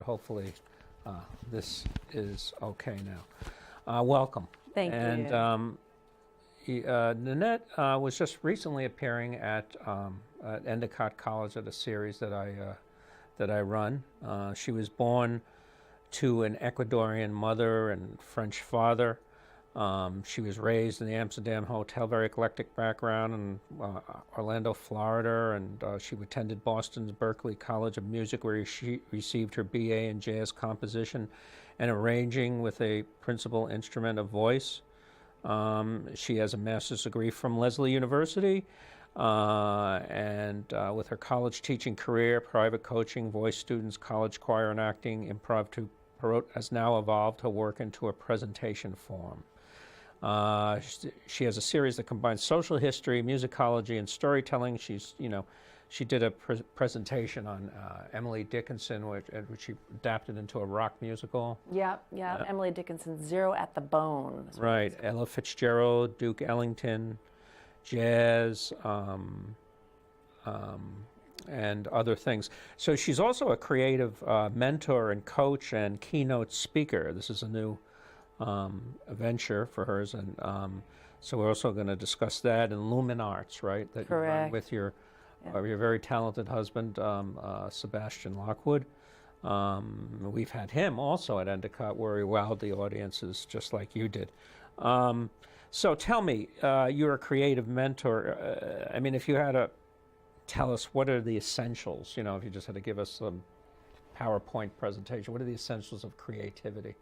Hopefully, this is okay now. Welcome. Thank you. Nanette was just recently appearing at Endicott College at a series that I run. She was born to an Ecuadorian mother and French father. She was raised in the Amsterdam Hotel, very eclectic background, in Orlando, Florida, and she attended Boston's Berklee College of Music, where she received her BA in jazz composition and arranging with a principal instrument of voice. She has a master's degree from Lesley University, and with her college teaching career, private coaching, voice students, college choir and acting, improv Perrotte has now evolved her work into a presentation form. She has a series that combines social history, musicology, and storytelling. She did a presentation on Emily Dickinson, which she adapted into a rock musical. Yeah. Emily Dickinson's Zero at the Bone. Right. Ella Fitzgerald, Duke Ellington, jazz, and other things. So she's also a creative mentor and coach and keynote speaker. This is a new venture for hers, and so we're also going to discuss that in Lumen Arts, right? That Correct. You run with your very talented husband, Sebastian Lockwood. We've had him also at Endicott, where he wowed the audiences just like you did. So tell me, you're a creative mentor. I mean, if you had to tell us what are the essentials, if you just had to give us a PowerPoint presentation, what are the essentials of creativity?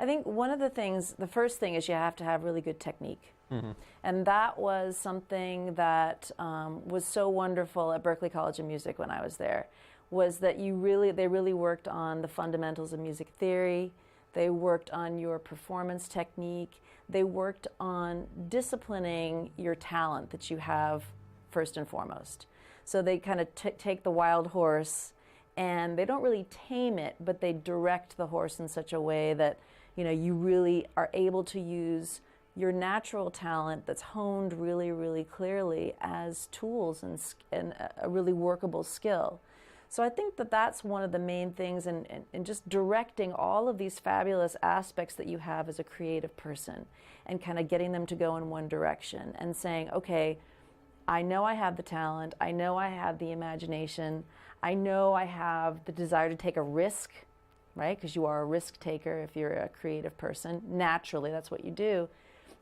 I think one of the first thing is you have to have really good technique. Mm-hmm. And that was something that was so wonderful at Berklee College of Music when I was there, was that they really worked on the fundamentals of music theory. They worked on your performance technique. They worked on disciplining your talent that you have first and foremost. So they kind of take the wild horse, and they don't really tame it, but they direct the horse in such a way that you really are able to use your natural talent that's honed really, really clearly as tools and a really workable skill. So I think that that's one of the main things in just directing all of these fabulous aspects that you have as a creative person and kind of getting them to go in one direction and saying, okay, I know I have the talent, I know I have the imagination, I know I have the desire to take a risk, right? Because you are a risk taker if you're a creative person. Naturally, that's what you do.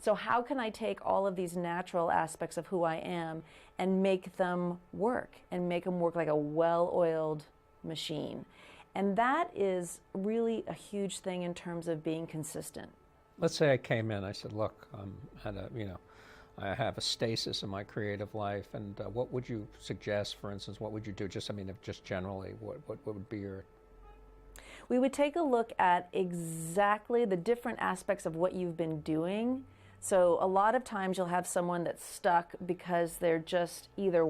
So how can I take all of these natural aspects of who I am and make them work like a well-oiled machine? And that is really a huge thing in terms of being consistent. Let's say I came in, I said, look, I have a stasis in my creative life, and what would you suggest, for instance, what would you do? Just generally, what would be your... We would take a look at exactly the different aspects of what you've been doing. So a lot of times you'll have someone that's stuck because they're just either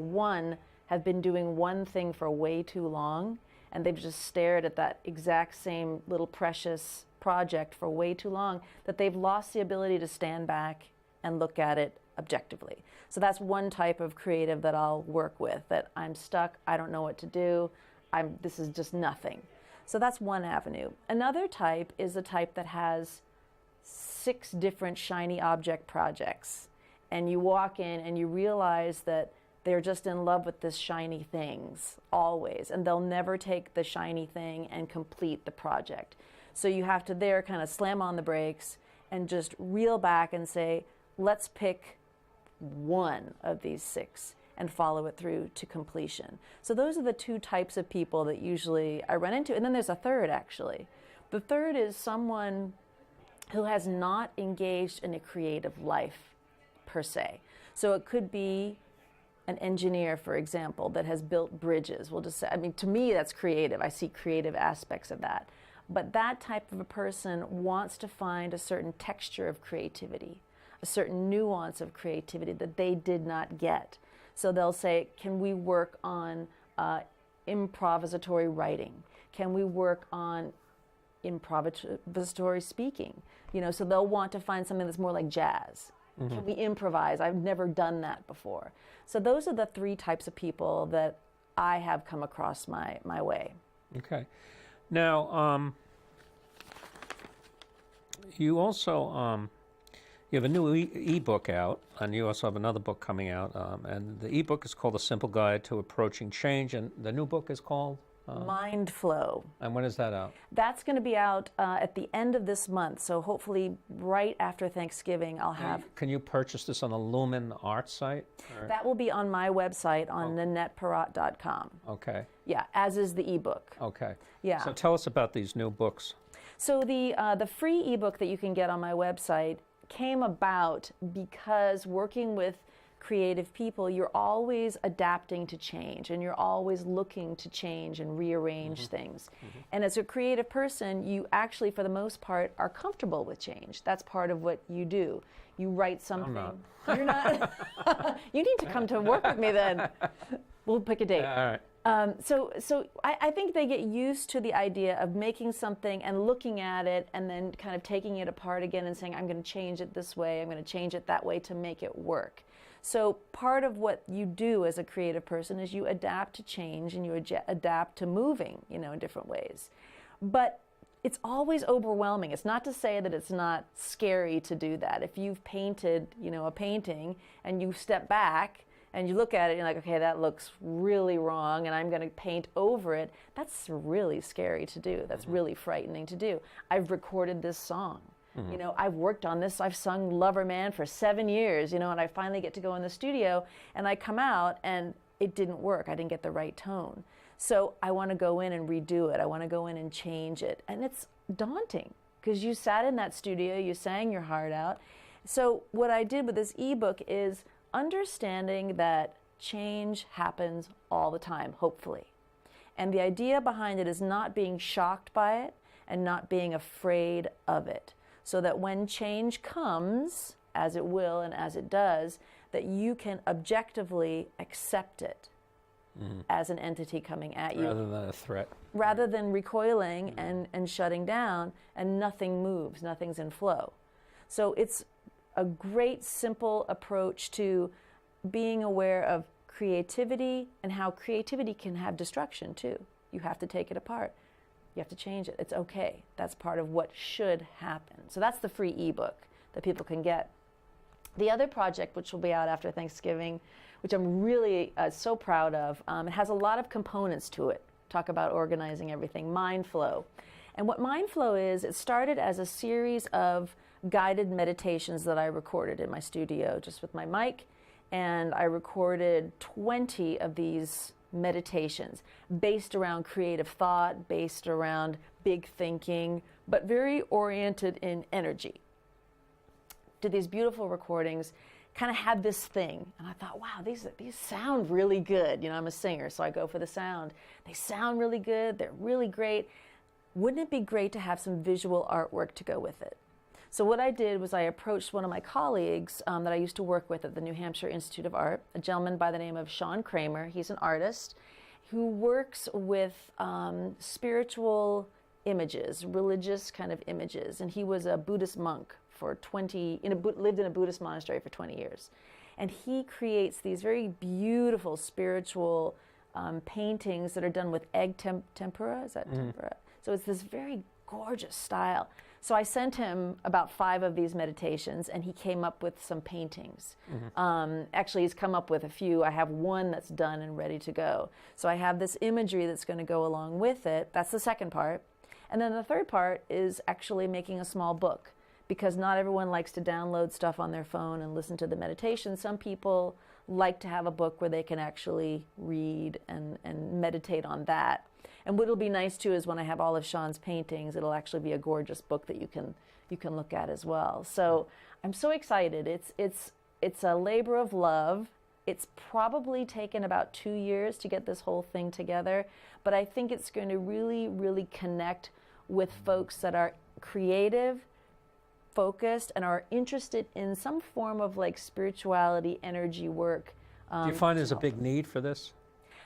have been doing one thing for way too long, and they've just stared at that exact same little precious project for way too long, that they've lost the ability to stand back and look at it objectively. So that's one type of creative that I'll work with, that I'm stuck, I don't know what to do, this is just nothing. So that's one avenue. Another type is a type that has 6 different shiny object projects. And you walk in and you realize that they're just in love with this shiny things, always. And they'll never take the shiny thing and complete the project. So you have to there kind of slam on the brakes and just reel back and say, let's pick one of these 6 and follow it through to completion. So those are the 2 types of people that usually I run into. And then there's a third, actually. The third is someone who has not engaged in a creative life, per se. So it could be an engineer, for example, that has built bridges. We'll just say, to me, that's creative. I see creative aspects of that. But that type of a person wants to find a certain texture of creativity, a certain nuance of creativity that they did not get. So they'll say, can we work on improvisatory writing? Can we work on improvisatory speaking? So they'll want to find something that's more like jazz. Mm-hmm. Can we improvise? I've never done that before. So those are the 3 types of people that I have come across my way. Okay. Now, you also you have a new e-book out, and you also have another book coming out. And the e-book is called A Simple Guide to Approaching Change, and the new book is called Mind Flow. And when is that out? That's going to be out at the end of this month, so hopefully right after Thanksgiving I'll have. Can you purchase this on the Lumen Art site? Or? That will be on my website on NanettePerrotte.com. Okay. Yeah, as is the ebook. Okay. Yeah. So tell us about these new books. So the free ebook that you can get on my website came about because working with creative people, you're always adapting to change, and you're always looking to change and rearrange things. And as a creative person, you actually, for the most part, are comfortable with change. That's part of what you do. You write something. not. You're not. You need to come to work with me then. We'll pick a date. All right. So I think they get used to the idea of making something and looking at it and then kind of taking it apart again and saying, I'm going to change it this way, I'm going to change it that way to make it work. So part of what you do as a creative person is you adapt to change and you adapt to moving, in different ways. But it's always overwhelming. It's not to say that it's not scary to do that. If you've painted, a painting and you step back and you look at it and you're like, okay, that looks really wrong and I'm going to paint over it, that's really scary to do. That's really frightening to do. I've recorded this song. I've worked on this. I've sung Lover Man for 7 years, and I finally get to go in the studio and I come out and it didn't work. I didn't get the right tone. So I want to go in and redo it. I want to go in and change it. And it's daunting because you sat in that studio, you sang your heart out. So what I did with this ebook is understanding that change happens all the time, hopefully. And the idea behind it is not being shocked by it and not being afraid of it. So that when change comes, as it will and as it does, that you can objectively accept it as an entity coming at you. Rather than a threat. Rather than recoiling and shutting down, and nothing moves, nothing's in flow. So it's a great, simple approach to being aware of creativity and how creativity can have destruction too. You have to take it apart. You have to change it. It's okay. That's part of what should happen. So that's the free ebook that people can get. The other project, which will be out after Thanksgiving, which I'm really so proud of, it has a lot of components to it. Talk about organizing everything. Mind Flow. And what Mind Flow is, it started as a series of guided meditations that I recorded in my studio just with my mic. And I recorded 20 of these meditations based around creative thought, based around big thinking, but very oriented in energy. Did these beautiful recordings, kind of had this thing, and I thought, wow, these sound really good. I'm a singer, so I go for the sound. They sound really good, they're really great. Wouldn't it be great to have some visual artwork to go with it? So what I did was I approached one of my colleagues that I used to work with at the New Hampshire Institute of Art, a gentleman by the name of Sean Kramer. He's an artist who works with spiritual images, religious kind of images. And he was a Buddhist monk for lived in a Buddhist monastery for 20 years. And he creates these very beautiful spiritual paintings that are done with egg tempera. Is that tempera? So it's this very gorgeous style. So I sent him about 5 of these meditations, and he came up with some paintings. Actually, he's come up with a few. I have one that's done and ready to go. So I have this imagery that's going to go along with it. That's the second part. And then the third part is actually making a small book, because not everyone likes to download stuff on their phone and listen to the meditation. Some people like to have a book where they can actually read and meditate on that. And what'll be nice too is when I have all of Sean's paintings, it'll actually be a gorgeous book that you can look at as well. So I'm so excited. It's a labor of love. It's probably taken about 2 years to get this whole thing together, but I think it's going to really, really connect with folks that are creative, focused, and are interested in some form of like spirituality, energy work. Do you find there's a big need for this?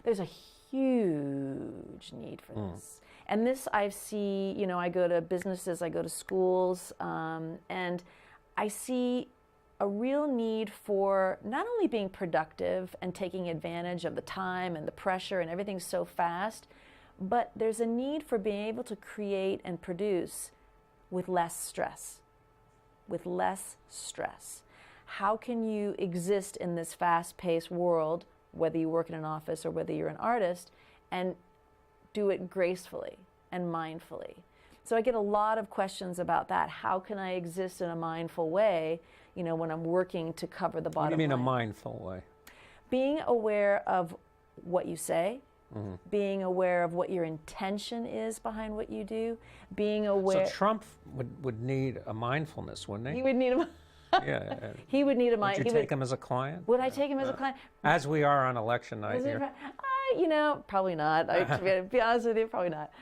There's a huge need for this. And this I see, I go to businesses, I go to schools, and I see a real need for not only being productive and taking advantage of the time and the pressure and everything so fast, But there's a need for being able to create and produce with less stress. With less stress. How can you exist in this fast-paced world, whether you work in an office or whether you're an artist, and do it gracefully and mindfully? So I get a lot of questions about that. How can I exist in a mindful way, you know, when I'm working to cover the bottom line? What do you mean a mindful way? Being aware of what you say, being aware of what your intention is behind what you do, being aware... So Trump would need a mindfulness, wouldn't he? He would need a... Yeah. He would need a mind. Would you take him as a client? Would I take him as a client? As we are on election night here. You know, probably not. To be honest with you, probably not.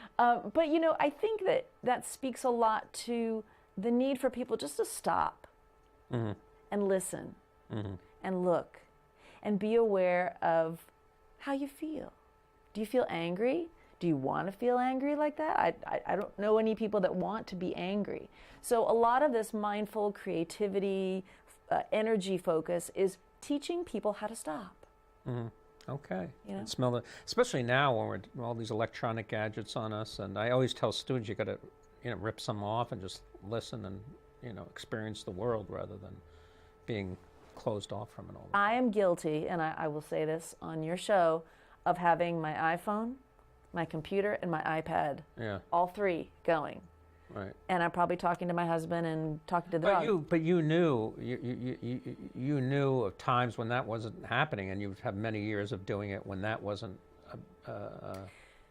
But, you know, I think that speaks a lot to the need for people just to stop and listen and look and be aware of how you feel. Do you feel angry? Do you want to feel angry like that? I don't know any people that want to be angry. So a lot of this mindful creativity, energy focus is teaching people how to stop. Okay. You know? Smell it, especially now when we're all these electronic gadgets on us. And I always tell students you got to, you know, rip some off and just listen and, you know, experience the world rather than being closed off from it all. I am guilty, and I will say this on your show, of having my iPhone, my computer, and my iPad, all three going. Right. And I'm probably talking to my husband and talking to the dog. But you knew you knew of times when that wasn't happening, and you've had many years of doing it when that wasn't.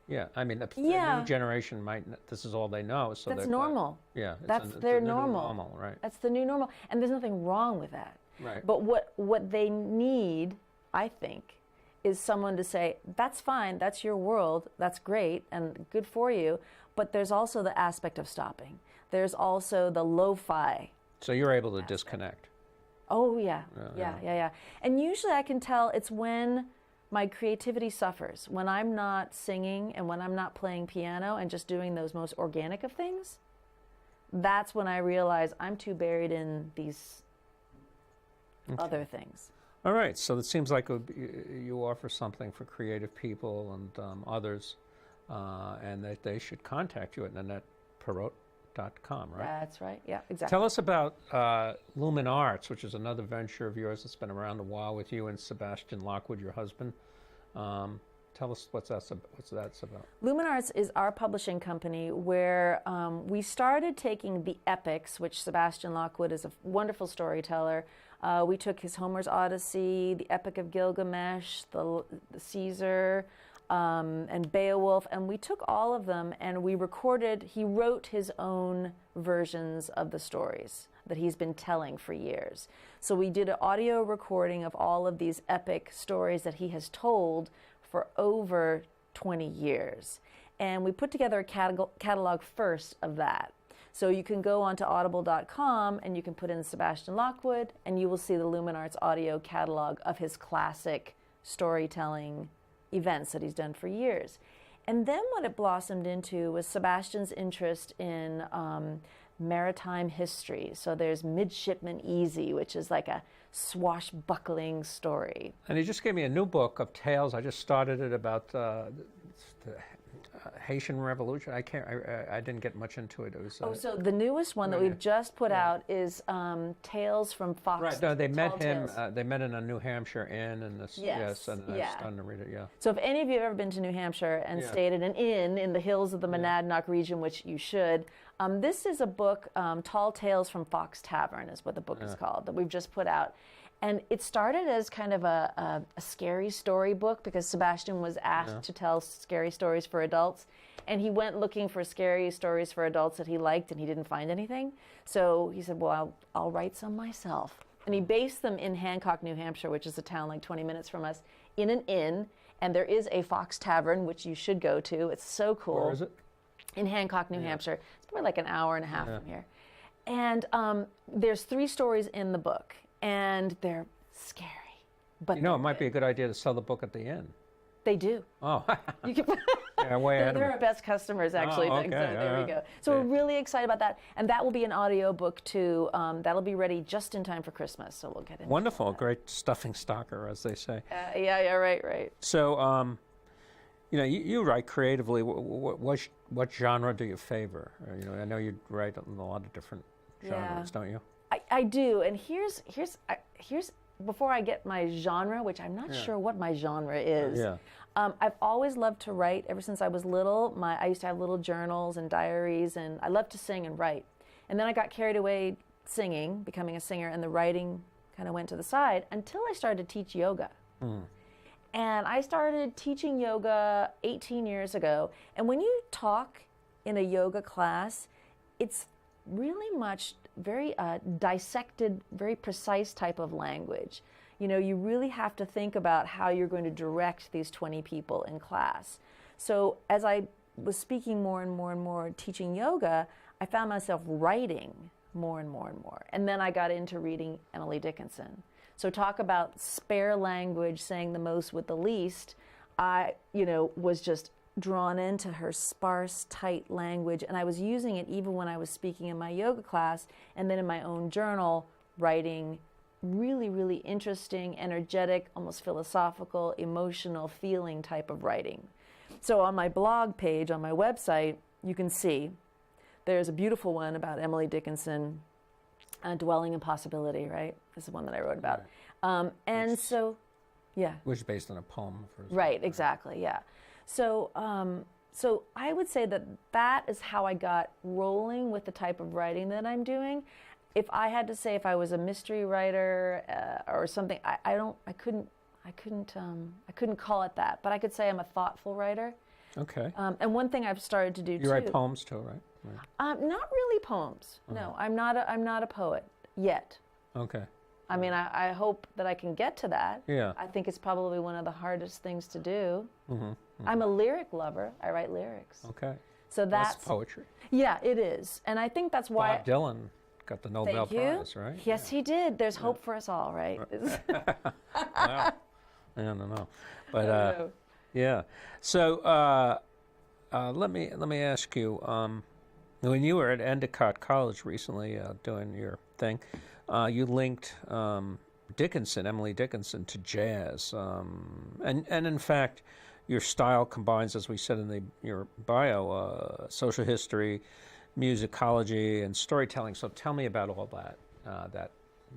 Yeah, I mean, the new generation might. This is all they know, so that's normal. Yeah, that's their normal. Normal, right? That's the new normal, and there's nothing wrong with that. Right. But what they need, I think, is someone to say, that's fine, that's your world, that's great, and good for you, but there's also the aspect of stopping. There's also the lo-fi. So you're able to disconnect. Oh, yeah. And usually I can tell it's when my creativity suffers, when I'm not singing and when I'm not playing piano and just doing those most organic of things. That's when I realize I'm too buried in these other things. All right, so it seems like you offer something for creative people and others, and that they should contact you at NanettePerrotte.com, right? That's right, yeah, exactly. Tell us about Lumen Arts, which is another venture of yours that's been around a while with you and Sebastian Lockwood, your husband. Tell us what's that's about. Lumen Arts is our publishing company where we started taking the epics, which Sebastian Lockwood is a wonderful storyteller. We took his Homer's Odyssey, the Epic of Gilgamesh, the Caesar, and Beowulf, and we took all of them and we recorded. He wrote his own versions of the stories that he's been telling for years. So we did an audio recording of all of these epic stories that he has told for over 20 years. And we put together a catalog first of that. So you can go onto audible.com and you can put in Sebastian Lockwood and you will see the Lumen Arts audio catalog of his classic storytelling events that he's done for years. And then what it blossomed into was Sebastian's interest in maritime history. So there's Midshipman Easy, which is like a swashbuckling story. And he just gave me a new book of tales. I just started it about the Haitian Revolution. I didn't get much into it. It was. So the newest one that we've just put out is Tales from Fox. Right. No, they met him. They met in a New Hampshire inn, and this. Yes. And I was starting to read it. Yeah. So if any of you have ever been to New Hampshire and stayed at an inn in the hills of the Monadnock region, which you should, this is a book. Tall Tales from Fox Tavern is what the book is called, that we've just put out. And it started as kind of a scary story book because Sebastian was asked to tell scary stories for adults. And he went looking for scary stories for adults that he liked, and he didn't find anything. So he said, well, I'll write some myself. And he based them in Hancock, New Hampshire, which is a town like 20 minutes from us, in an inn. And there is a Fox Tavern, which you should go to. It's so cool. Where is it? In Hancock, New Hampshire. It's probably like an hour and a half from here. And there's 3 stories in the book. And they're scary. But it might be a good idea to sell the book at the end. They do. Oh. You can, way ahead they're our best customers, actually. Oh, okay. So there we go. So we're really excited about that. And that will be an audio book, too. That'll be ready just in time for Christmas. So we'll get into Wonderful. Great stuffing stocker, as they say. Yeah, right. So, you know, you write creatively. What genre do you favor? You know, I know you write in a lot of different genres, don't you? I do, and here's before I get my genre, which I'm not sure what my genre is. Yeah. I've always loved to write ever since I was little. I used to have little journals and diaries, and I loved to sing and write. And then I got carried away singing, becoming a singer, and the writing kind of went to the side until I started to teach yoga. And I started teaching yoga 18 years ago. And when you talk in a yoga class, it's really much very dissected, very precise type of language. You know, you really have to think about how you're going to direct these 20 people in class. So as I was speaking more and more and more, teaching yoga, I found myself writing more and more and more. And then I got into reading Emily Dickinson. So talk about spare language, saying the most with the least. I, was just drawn into her sparse, tight language, and I was using it even when I was speaking in my yoga class, and then in my own journal, writing really, really interesting, energetic, almost philosophical, emotional, feeling type of writing. So on my blog page, on my website, you can see there's a beautiful one about Emily Dickinson, Dwelling in Possibility, right? This is one that I wrote about. Which is based on a poem. Right, exactly, yeah. So I would say that is how I got rolling with the type of writing that I'm doing. If I had to say if I was a mystery writer or something, I couldn't call it that, but I could say I'm a thoughtful writer. Okay. And one thing I've started to do too. You write poems too, right? Not really poems. No, I'm not a poet yet. Okay. I mean, I hope that I can get to that. Yeah. I think it's probably one of the hardest things to do. Mm-hmm. I'm a lyric lover. I write lyrics. Okay. So that's poetry. Yeah, it is. And I think that's why Bob Dylan got the Nobel Prize, right? Yes, he did. There's hope for us all, right? Wow. I don't know. But yeah. So let me ask you, when you were at Endicott College recently doing your thing, you linked Emily Dickinson, to jazz, and in fact, your style combines, as we said in your bio, social history, musicology, and storytelling. So tell me about all that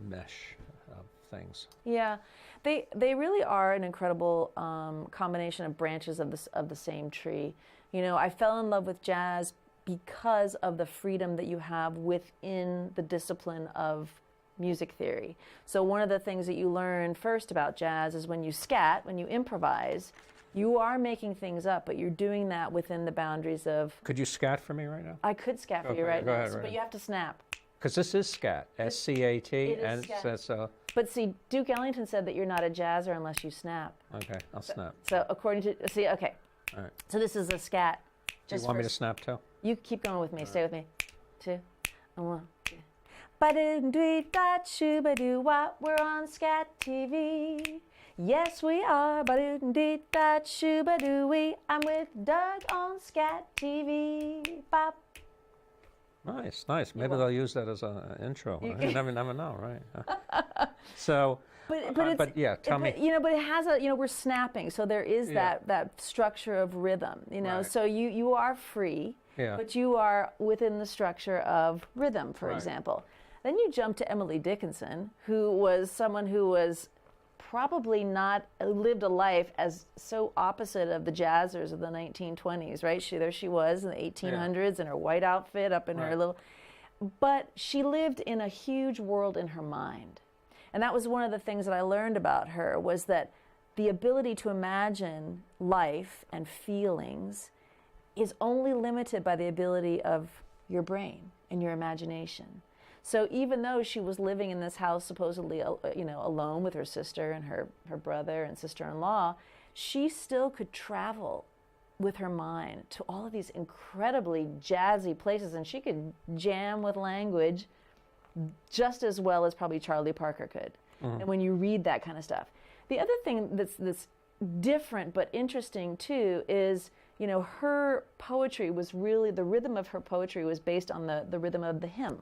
mesh of things. Yeah, they really are an incredible combination of branches of the same tree. You know, I fell in love with jazz because of the freedom that you have within the discipline of music theory. So one of the things that you learn first about jazz is when you scat, when you improvise, you are making things up, but you're doing that within the boundaries of... Could you scat for me right now? I could scat for you right now, but you have to snap. Because this is scat, S-C-A-T, and scat. says But see, Duke Ellington said that you're not a jazzer unless you snap. Okay, I'll snap. So according to... See, okay. All right. So this is a scat. Do you want me to snap too? You keep going with me. Stay with me. 2, 1, 2. Ba-do-dee-da-shoo-ba-doo-wah, we're on Scat TV. Yes, we are. Ba-do-dee-da-shoo-ba-doo-wee. I'm with Doug on Scat TV. Bop. Nice. Maybe they'll use that as an intro. You never know, right? So, but yeah, tell me. You know, but it has a, we're snapping, so there is that structure of rhythm, Right. So you are free, but you are within the structure of rhythm, for example. Then you jump to Emily Dickinson, who was someone who was probably not lived a life as so opposite of the jazzers of the 1920s, right? There she was in the 1800s in her white outfit up in her little... But she lived in a huge world in her mind. And that was one of the things that I learned about her, was that the ability to imagine life and feelings is only limited by the ability of your brain and your imagination. So even though she was living in this house supposedly, alone with her sister and her brother and sister-in-law, she still could travel with her mind to all of these incredibly jazzy places, and she could jam with language just as well as probably Charlie Parker could. Mm-hmm. And when you read that kind of stuff. The other thing that's different but interesting too is, her poetry was really, the rhythm of her poetry was based on the rhythm of the hymn.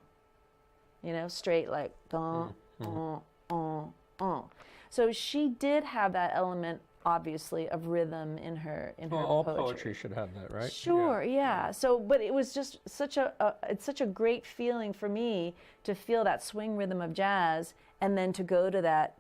Straight like dun, dun, dun, dun. So she did have that element obviously, of rhythm in her Well, all poetry. poetry should have that, right? Sure, yeah. So, but it was just it's such a great feeling for me to feel that swing rhythm of jazz, and then to go to that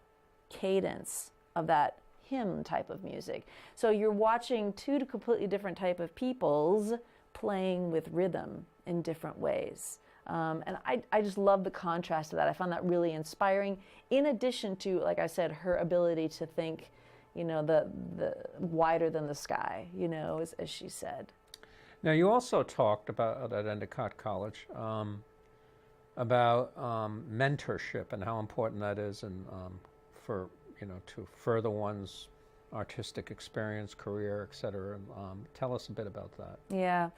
cadence of that hymn type of music. So you're watching two completely different type of peoples playing with rhythm in different ways. And I just love the contrast of that. I found that really inspiring, in addition to, like I said, her ability to think, the wider than the sky, as she said. Now, you also talked about at Endicott College about mentorship and how important that is, and for to further one's artistic experience, career, et cetera. Tell us a bit about that. Yeah,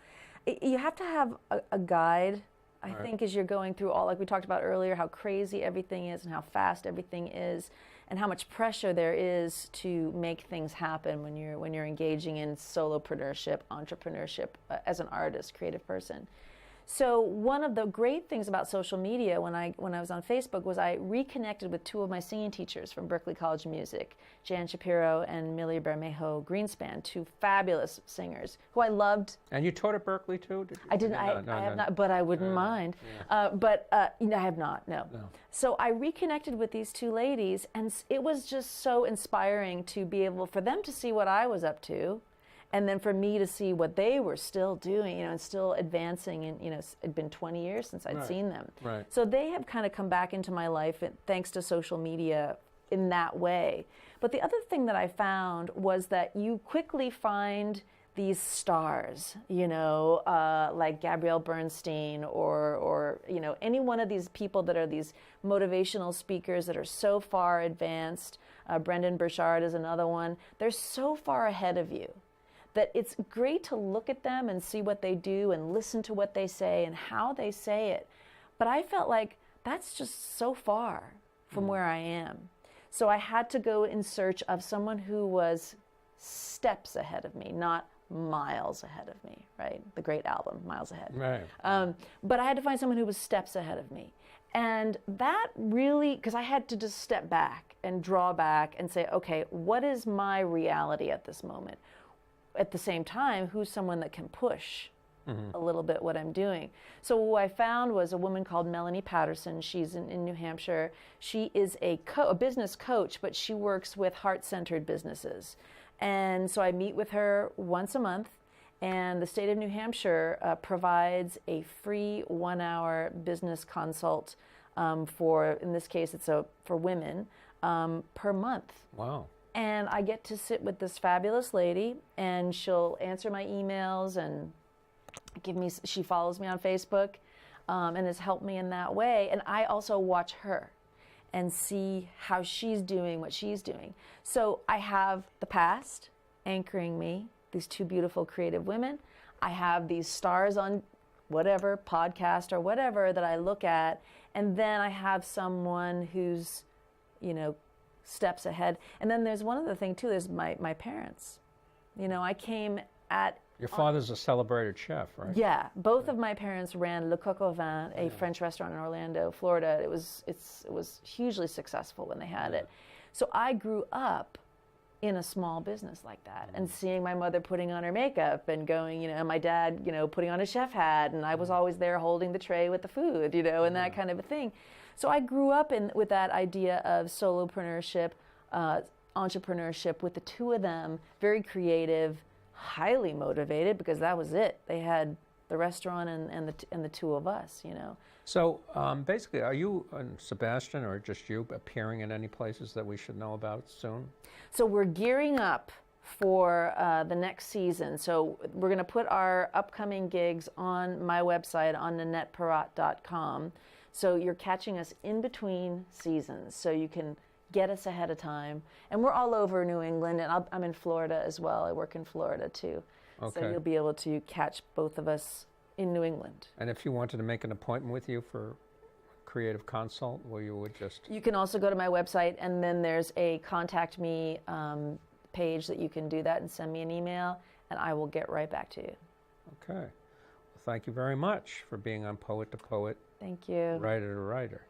you have to have a guide. I think as you're going through all, like we talked about earlier, how crazy everything is and how fast everything is, and how much pressure there is to make things happen when you're engaging in solopreneurship, entrepreneurship as an artist, creative person. So one of the great things about social media when I was on Facebook was I reconnected with two of my singing teachers from Berklee College of Music, Jan Shapiro and Millie Bermejo Greenspan, two fabulous singers who I loved. And you taught at Berklee too? Did you? I didn't. I have not, but I wouldn't mind. Yeah. I have not. No. So I reconnected with these two ladies, and it was just so inspiring to be able for them to see what I was up to. And then for me to see what they were still doing, and still advancing, and it'd been 20 years since I'd seen them. Right. So they have kind of come back into my life, thanks to social media, in that way. But the other thing that I found was that you quickly find these stars, like Gabrielle Bernstein or any one of these people that are these motivational speakers that are so far advanced. Brendan Burchard is another one. They're so far ahead of you that it's great to look at them and see what they do and listen to what they say and how they say it. But I felt like that's just so far from where I am. So I had to go in search of someone who was steps ahead of me, not miles ahead of me, right? The great album, Miles Ahead. Right. But I had to find someone who was steps ahead of me. And that really, because I had to just step back and draw back and say, okay, what is my reality at this moment? At the same time, who's someone that can push a little bit what I'm doing? So what I found was a woman called Melanie Patterson. She's in New Hampshire. She is a business coach, but she works with heart-centered businesses. And so I meet with her once a month, and the state of New Hampshire provides a free 1-hour business consult for, in this case, it's for women, per month. Wow. And I get to sit with this fabulous lady, and she'll answer my emails and she follows me on Facebook, and has helped me in that way. And I also watch her and see how she's doing what she's doing. So I have the past anchoring me, these two beautiful creative women. I have these stars on whatever podcast or whatever that I look at, and then I have someone who's, steps ahead. And then there's one other thing too, there's my parents. I came at... Your father's a celebrated chef, right? Yeah, both of my parents ran Le Coq au Vin, a French restaurant in Orlando, Florida. It was hugely successful when they had it. So I grew up in a small business like that, and seeing my mother putting on her makeup and going, and my dad, putting on a chef hat, and I was always there holding the tray with the food, and that kind of a thing. So I grew up with that idea of solopreneurship, entrepreneurship, with the two of them, very creative, highly motivated, because that was it. They had the restaurant and the two of us, So basically, are you and Sebastian, or just you, appearing in any places that we should know about soon? So we're gearing up for the next season. So we're going to put our upcoming gigs on my website, on NanettePerrotte.com. So you're catching us in between seasons, so you can get us ahead of time. And we're all over New England, and I'm in Florida as well. I work in Florida too. Okay. So you'll be able to catch both of us in New England. And if you wanted to make an appointment with you for creative consult, where you would just... You can also go to my website, and then there's a contact me page that you can do that and send me an email, and I will get right back to you. Okay. Well, thank you very much for being on Poet to Poet. Thank you. Writer to Writer.